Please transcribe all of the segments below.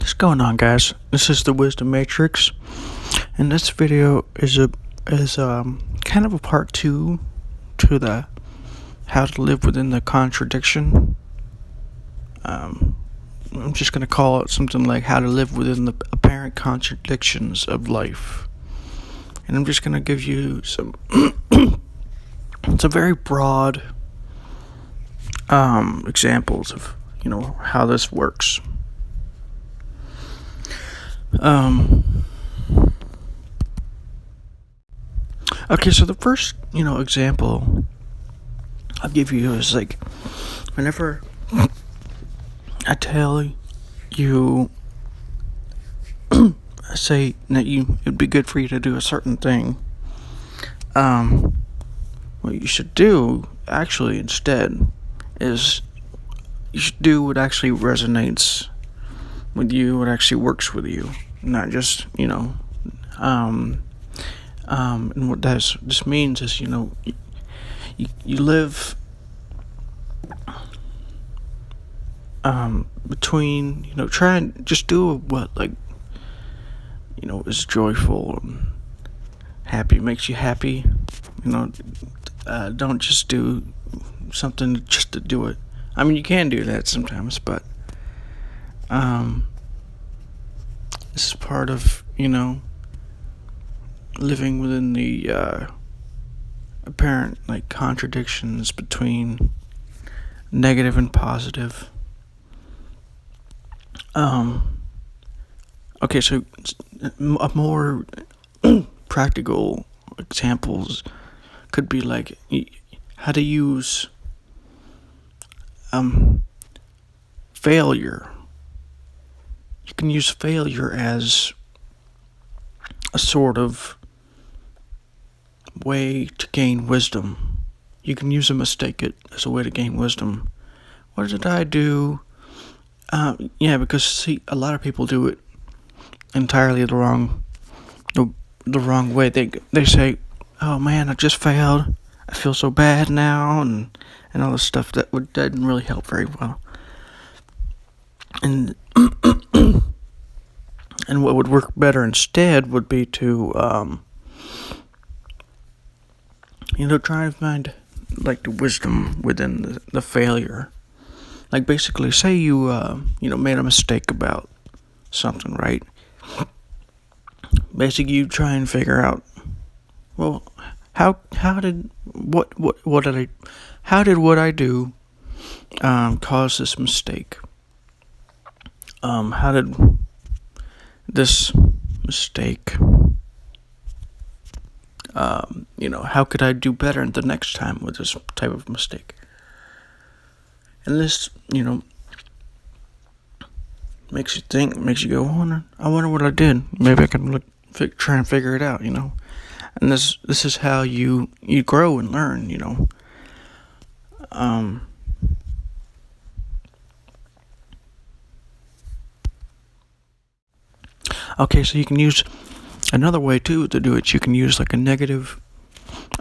What's going on, guys? This is the Wisdom Matrix, and this video is kind of a part two to the how to live within the contradiction. I'm just gonna call it something like how to live within the apparent contradictions of life, and I'm just gonna give you some very broad examples of how this works. Okay, so the first, example I'll give you is like whenever I tell you, say that it'd be good for you to do a certain thing, what you should do actually instead is you should do what actually resonates with you, what actually works with you, not just and what this means is you live between try and just do what is joyful and happy, makes you happy. Don't just do something just to do it. I mean, you can do that sometimes, but this is part of living within the apparent contradictions between negative and positive. Okay, so a more practical examples could be like how to use failure. You can use failure as a sort of way to gain wisdom. You can use a mistake as a way to gain wisdom. What did I do? Because see, a lot of people do it entirely the wrong way. They say, "Oh man, I just failed. I feel so bad now," and all this stuff that didn't really help very well. And and what would work better instead would be to try and find the wisdom within the failure. Like basically, say you made a mistake about something, right? Basically, you try and figure out, well, how did what I do cause this mistake? How did this mistake? How could I do better the next time with this type of mistake? And this, makes you think, makes you go, I wonder what I did. Maybe I can try and figure it out, And this is how you grow and learn, Okay, so you can use another way too to do it. You can use a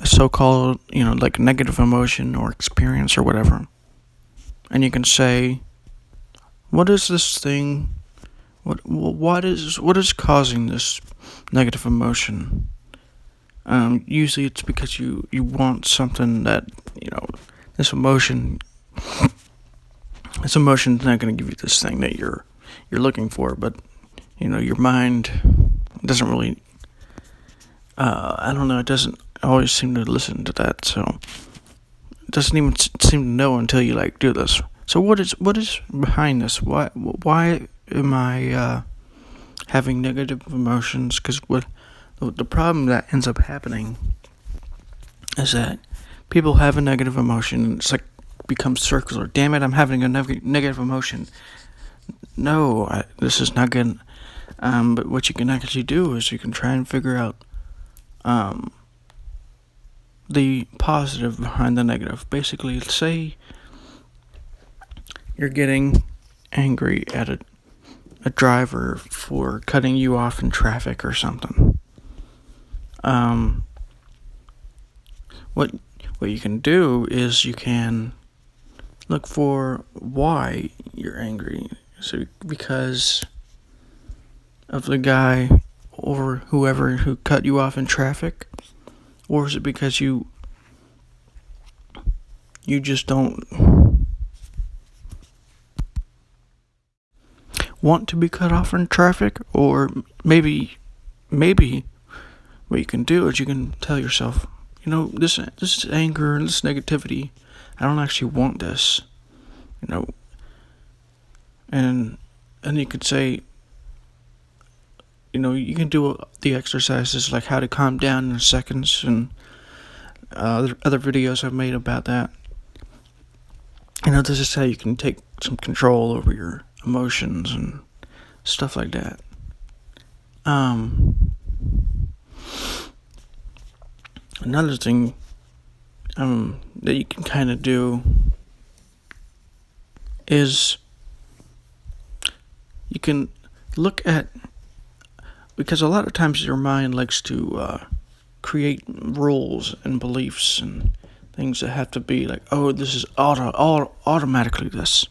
so-called, negative emotion or experience or whatever. And you can say, what is this thing? What is causing this negative emotion? Usually it's because you want something that, this emotion's not going to give you this thing that you're looking for, but your mind doesn't really, I don't know, it doesn't always seem to listen to that, so it doesn't even seem to know until you do this. So what is behind this? Why am I having negative emotions? Because the problem that ends up happening is that people have a negative emotion, and it's becomes circular. Damn it, I'm having a negative emotion. No, this is not good. But what you can actually do is you can try and figure out the positive behind the negative. Basically, say you're getting angry at a driver for cutting you off in traffic or something. What you can do is you can look for why you're angry. So because of the guy or whoever who cut you off in traffic? Or is it because you just don't want to be cut off in traffic? Or maybe what you can do is you can tell yourself, this anger, this negativity, I don't actually want this, and you could say, you can do the exercises like how to calm down in seconds, and other videos I've made about that. This is how you can take some control over your emotions and stuff like that. Another thing that you can kind of do is you can look at, because a lot of times your mind likes to create rules and beliefs and things that have to be like, oh, this is automatically this,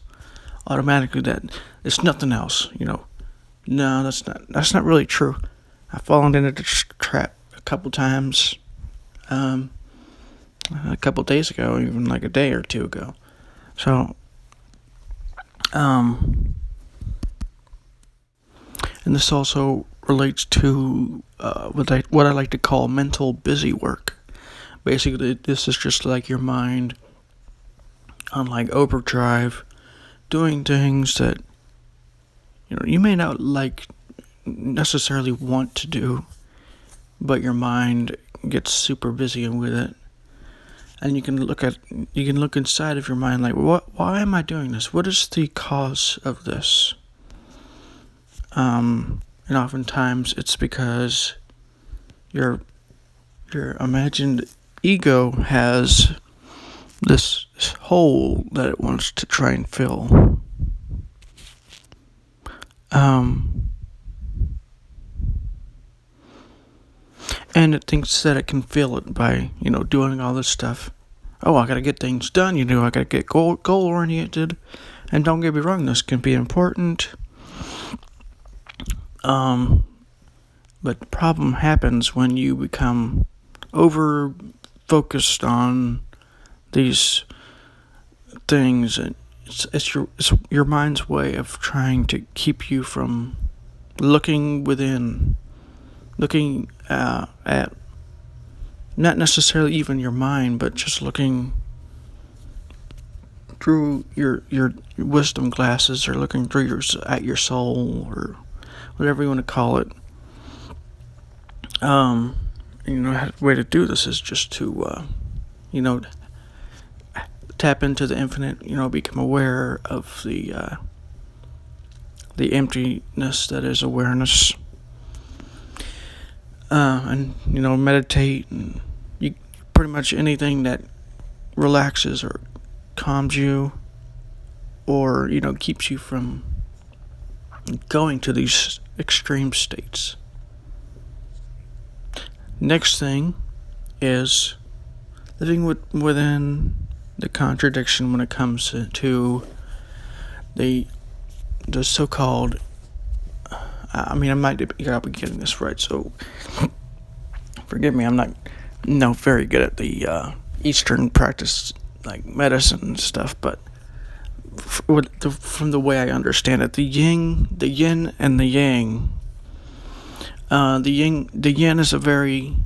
automatically that. It's nothing else, No, that's not really true. I've fallen into this trap a couple times. A couple days ago, even like a day or two ago. So, and this also relates to what I like to call mental busy work. Basically, this is just like your mind on like overdrive, doing things that you may not necessarily want to do, but your mind gets super busy with it. And you can look inside of your mind like, why am I doing this? What is the cause of this? And oftentimes it's because your imagined ego has this hole that it wants to try and fill. And it thinks that it can fill it by, doing all this stuff. Oh, I gotta get things done, I gotta get goal-oriented. And don't get me wrong, this can be important. But the problem happens when you become over-focused on these things. And it's your mind's way of trying to keep you from looking within. Looking at not necessarily even your mind, but just looking through your wisdom glasses, or looking through at your soul, or whatever you want to call it. The way to do this is just to tap into the infinite. Become aware of the emptiness that is awareness. And meditate, and pretty much anything that relaxes or calms you, or keeps you from going to these extreme states. Next thing is living within the contradiction when it comes to the so-called, I might be getting this right, so forgive me. I'm not very good at the Eastern practice, like medicine and stuff, but from the way I understand it, the yin and the yang. The yin is a very,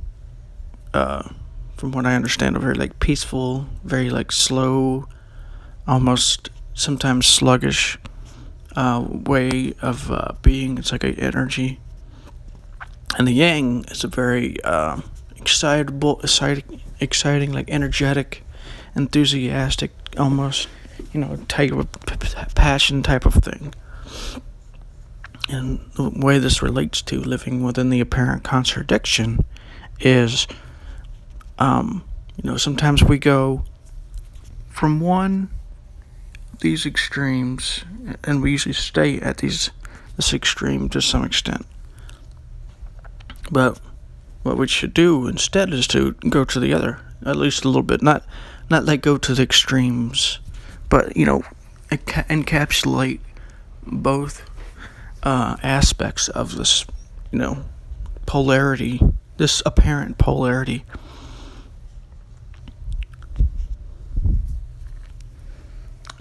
from what I understand, a very peaceful, very slow, almost sometimes sluggish way of being. It's like an energy. And the yang is a very exciting, energetic, enthusiastic, almost, type of passion type of thing. And the way this relates to living within the apparent contradiction is, sometimes we go from these extremes, and we usually stay at this extreme to some extent. But what we should do instead is to go to the other, at least a little bit. Not go to the extremes, but encapsulate both aspects of this, polarity, this apparent polarity.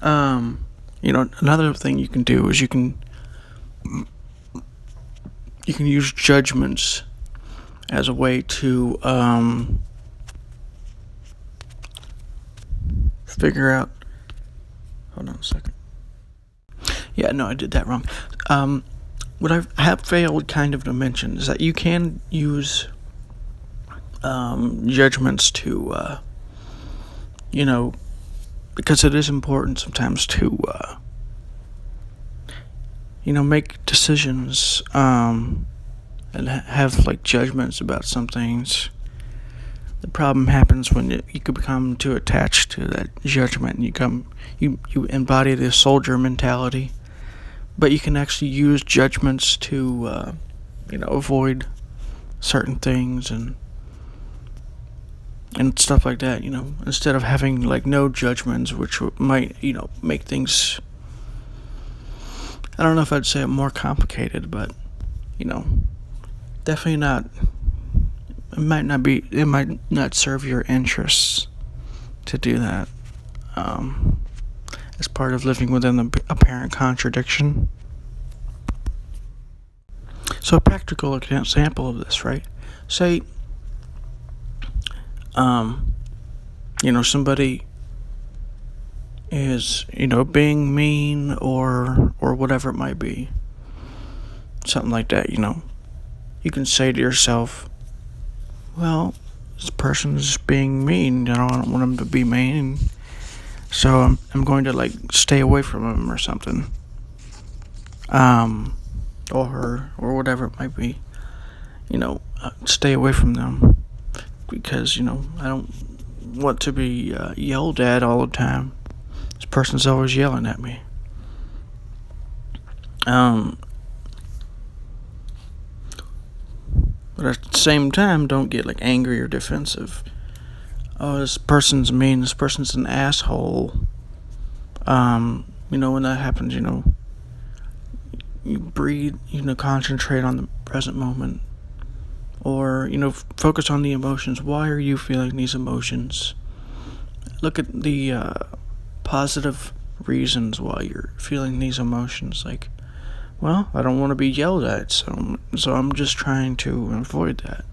Another thing you can do is you can use judgments as a way to figure out. Hold on a second. Yeah, no, I did that wrong. What I have failed kind of to mention is that you can use judgments to, because it is important sometimes to, make decisions and have like judgments about some things. The problem happens when you could become too attached to that judgment, and you embody the soldier mentality. But you can actually use judgments to, avoid certain things and stuff like that. Instead of having like no judgments, which might, make things. I don't know if I'd say it more complicated, but definitely not. It might not serve your interests to do that. As part of living within the apparent contradiction. So a practical example of this, right? Say, somebody is, being mean or whatever it might be. Something like that, You can say to yourself, well, this person is being mean. I don't want him to be mean. So I'm going to like stay away from him or something. Or her, or whatever it might be. Stay away from them. Because, I don't want to be yelled at all the time. This person's always yelling at me. But at the same time, don't get like angry or defensive. Oh, this person's mean, this person's an asshole. When that happens, you breathe, concentrate on the present moment. Or, focus on the emotions. Why are you feeling these emotions? Look at the positive reasons why you're feeling these emotions. Like, well, I don't want to be yelled at, so I'm just trying to avoid that.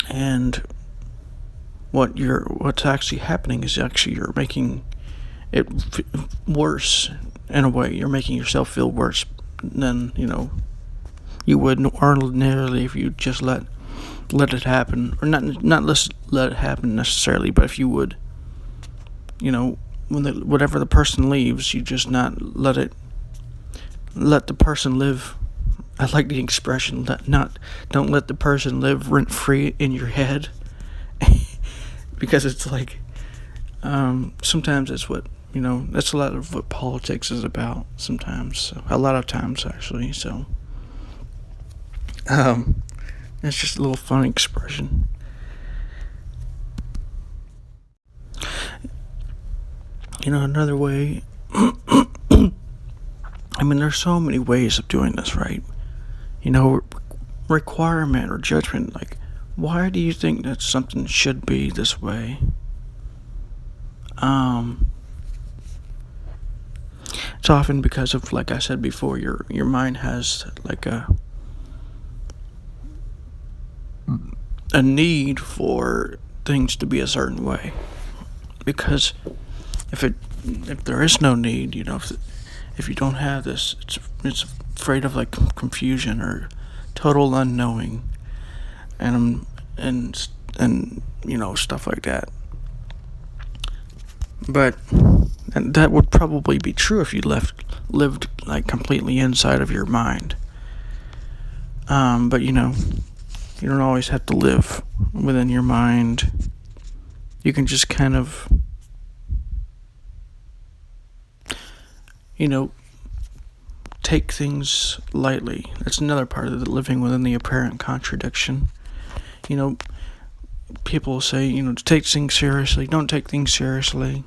And what's actually happening is actually you're making it worse in a way. You're making yourself feel worse than you would ordinarily if you just let it happen, or not let it happen necessarily, but if you would, whatever the person leaves, you just not let the person live. I like the expression don't let the person live rent free in your head. Because it's like, sometimes it's what, that's a lot of what politics is about sometimes. So, a lot of times, actually. So, it's just a little fun expression. Another way, there's so many ways of doing this, right? Requirement or judgment, like, why do you think that something should be this way? It's often because of, like I said before, your mind has like a need for things to be a certain way. Because if there is no need, if you don't have this, it's afraid of like confusion or total unknowing. And stuff like that. But that would probably be true if you lived like completely inside of your mind. But you don't always have to live within your mind. You can just kind of take things lightly. That's another part of the living within the apparent contradiction. People say, to take things seriously, don't take things seriously.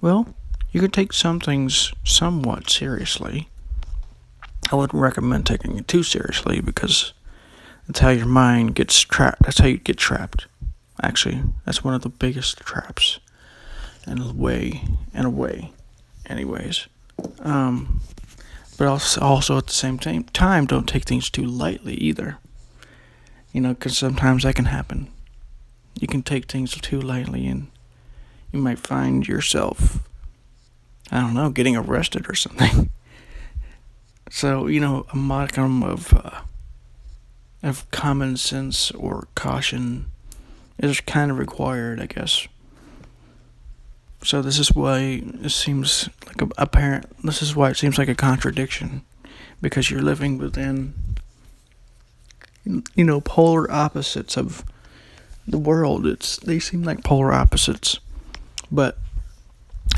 Well, you can take some things somewhat seriously. I wouldn't recommend taking it too seriously because that's how your mind gets trapped. That's how you get trapped. Actually, that's one of the biggest traps. In a way. Anyways. But also at the same time, don't take things too lightly either. Because sometimes that can happen. You can take things too lightly and you might find yourself, I don't know, getting arrested or something. So, a modicum of common sense or caution is kind of required, I guess. So this is why it seems like this is why it seems like a contradiction, because you're living within, polar opposites of the world. They seem like polar opposites, but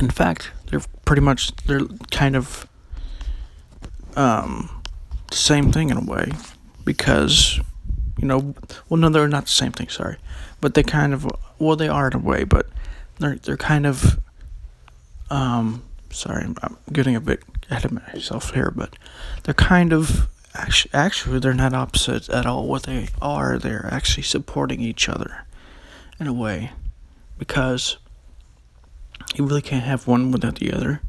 in fact, they're kind of the same thing in a way, because no, they're not the same thing. Sorry, but they kind of they are in a way, but they're kind of sorry, I'm getting a bit ahead of myself here, but they're kind of actually they're not opposites at all. What they are, they're actually supporting each other in a way, because you really can't have one without the other,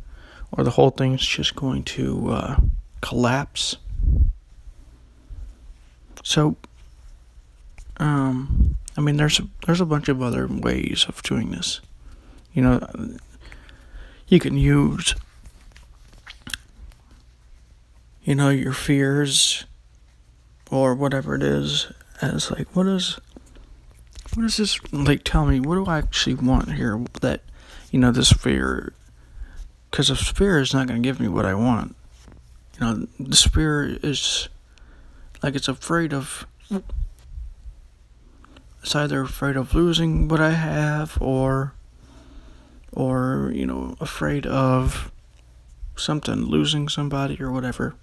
or the whole thing's just going to collapse. So, there's a bunch of other ways of doing this. You can use, your fears or whatever it is as like, what is this, like, tell me, what do I actually want here that, this fear, because this fear is not going to give me what I want. This fear is, like, it's either afraid of losing what I have, or afraid of something, losing somebody or whatever.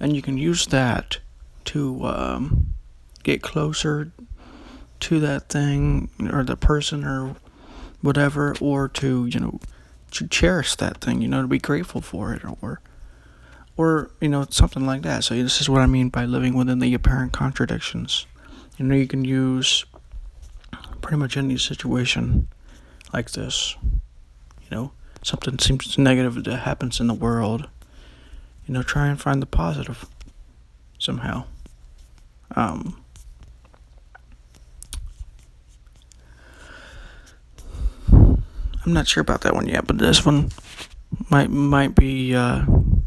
And you can use that to get closer to that thing or the person or whatever, or to cherish that thing, to be grateful for it, or something like that. So this is what I mean by living within the apparent contradictions. You can use pretty much any situation like this. Something seems negative that happens in the world, try and find the positive somehow. I'm not sure about that one yet, but this one might be, I'm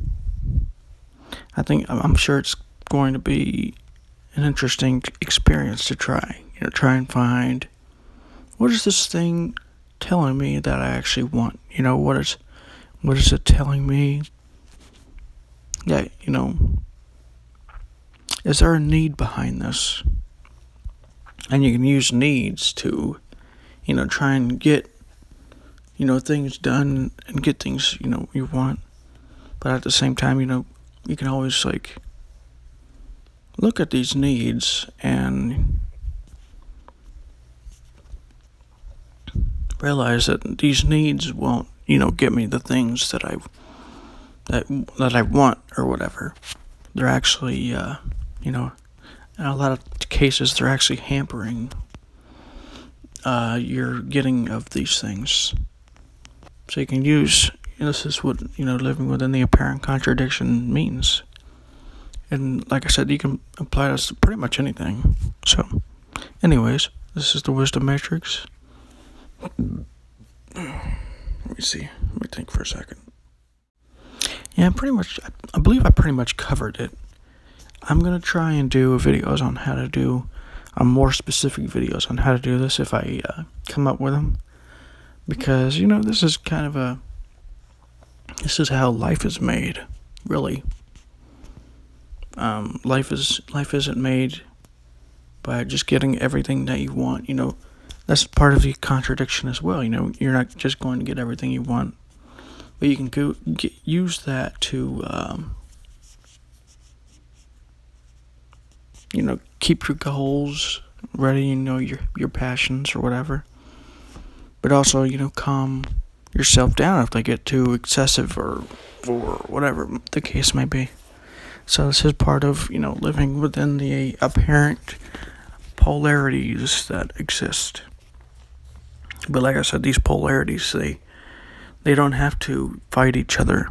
sure it's going to be an interesting experience to try. Try and find, what is this thing telling me that I actually want? What is it telling me that, is there a need behind this? And you can use needs to, try and get, things done and get things, you want. But at the same time, you can always, like, look at these needs and realize that these needs won't, get me the things that I want or whatever. They're actually, in a lot of cases, they're actually hampering your getting of these things. So you can use, this is what, living within the apparent contradiction means. And like I said, you can apply this to pretty much anything. So, anyways, this is the Wisdom Matrix. Let me see. Let me think for a second. Yeah, I believe I pretty much covered it. I'm going to try and do videos on how to do, more specific videos on how to do this if I come up with them. Because, this is kind of this is how life is made, really. Life isn't made by just getting everything that you want, That's part of the contradiction as well. You're not just going to get everything you want, but you can use that to, keep your goals ready. Your passions or whatever. But also, calm yourself down if they get too excessive or whatever the case may be. So this is part of, living within the apparent polarities that exist. But like I said, these polarities, they don't have to fight each other.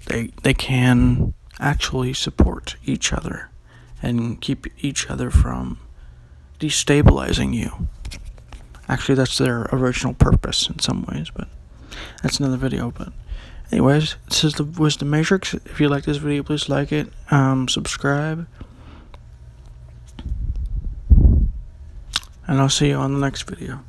They can actually support each other and keep each other from destabilizing you. Actually, that's their original purpose in some ways, but that's another video. But anyways, this is the Wisdom Matrix. If you like this video, please like it, subscribe, and I'll see you on the next video.